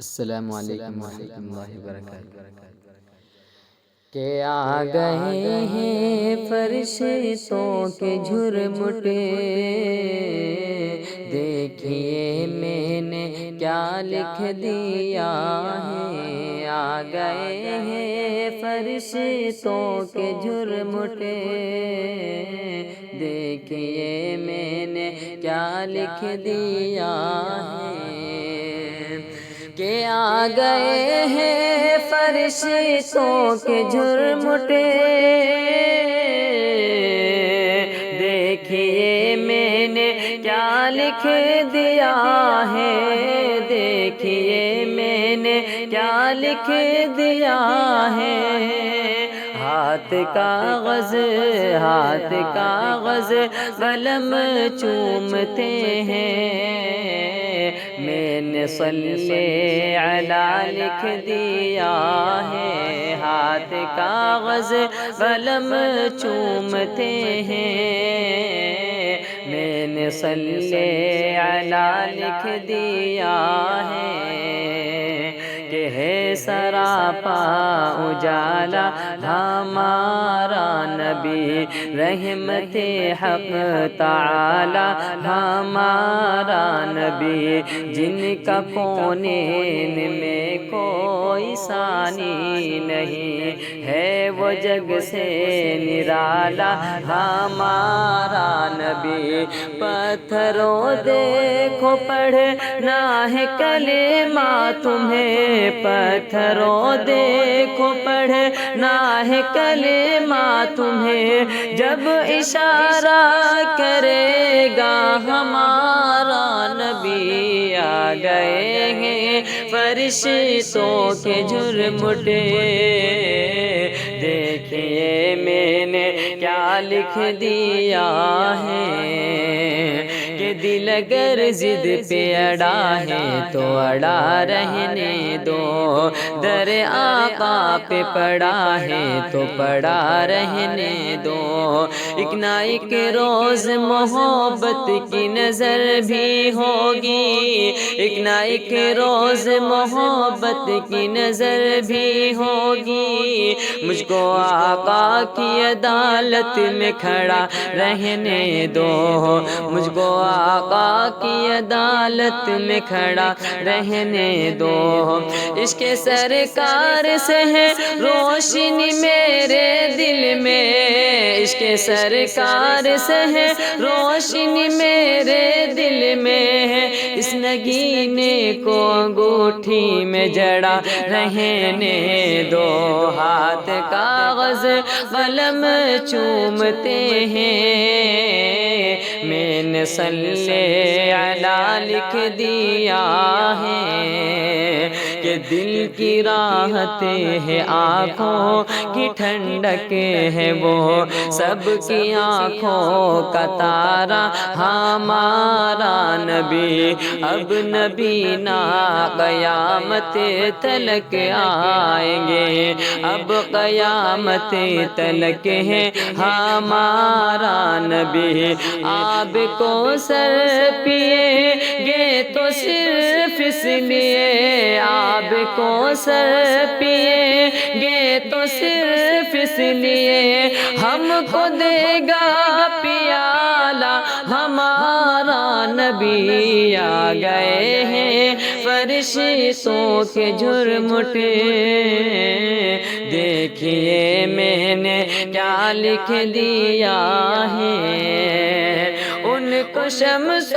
السلام علیکم ورحمۃ اللہ وبرکاتہ۔ کہ آ گئے ہیں فرشتوں کے جھرمٹے، دیکھیے میں نے کیا لکھ دیا ہے۔ آ گئے ہیں فرشتوں کے جھرمٹے، دیکھیے میں نے کیا لکھ دیا ہے۔ کہ آ گئے ہیں فرشتوں کے جھرمٹے، دیکھیے میں نے کیا لکھ دیا ہے۔ دیکھیے میں نے کیا لکھ دیا ہے۔ ہاتھ کاغذ قلم چومتے ہیں، میں نے صلی علی لکھ دیا ہے۔ ہاتھ کاغذ قلم چومتے ہیں، میں نے صلی علی لکھ دیا ہے۔ کہ ہے سراپا اجالا ہمارا نبی، رحمت حق تعالی ہمارا نبی، جن کا کونین میں کوئی ثانی نہیں ہے، وہ جگ سے نرالا ہمارا نبی۔ پتھروں دیکھو پڑھنا ہے کلمہ تمہیں، پتھروں دیکھو پڑھنا ہے کلمہ تمہیں، جب اشارہ کرے گا ہمارا نبی۔ آ گئے ہیں فرشتوں کے جھرمٹے، دیکھیے میں نے کیا لکھ دیا ہے۔ کہ دل اگر ضد پہ اڑا ہے تو اڑا رہنے دو، در آقا پہ پڑا ہے تو پڑا رہنے دو۔ ایک نہ ایک روز محبت کی نظر بھی ہوگی، ایک نہ ایک روز محبت کی نظر بھی ہوگی۔ مجھ کو آقا کی عدالت میں کھڑا رہنے دو، مجھ کو آقا کی عدالت میں کھڑا رہنے دو۔ عشق سرکار سے ہے روشنی میرے دل میں، عشق سرکار سے ہے روشنی میرے دل میں ہے، اس نگینے کو انگوٹھی میں جڑا رہنے دو۔ ہاتھ کاغذ قلم چومتے ہیں، میں نے صلی علی لکھ دیا ہے۔ کہ دل کی راحت ہے آنکھوں کی ٹھنڈک ہے وہ، سب کی آنکھوں کا تارا ہمارا نبی۔ اب نبی نا قیامت تلک آئیں گے، اب قیامت تلک ہے ہمارا نبی۔ آب کو سر پیے گے تو صرف اس لیے، آب کو سر پیے گے تو صرف اس لیے، ہم کو دے گا پیالہ ہمارا نبی۔ آ گئے ہیں فرشتوں کے جھرمٹے، دیکھیے میں نے کیا لکھ دیا ہے۔ ان کو شمس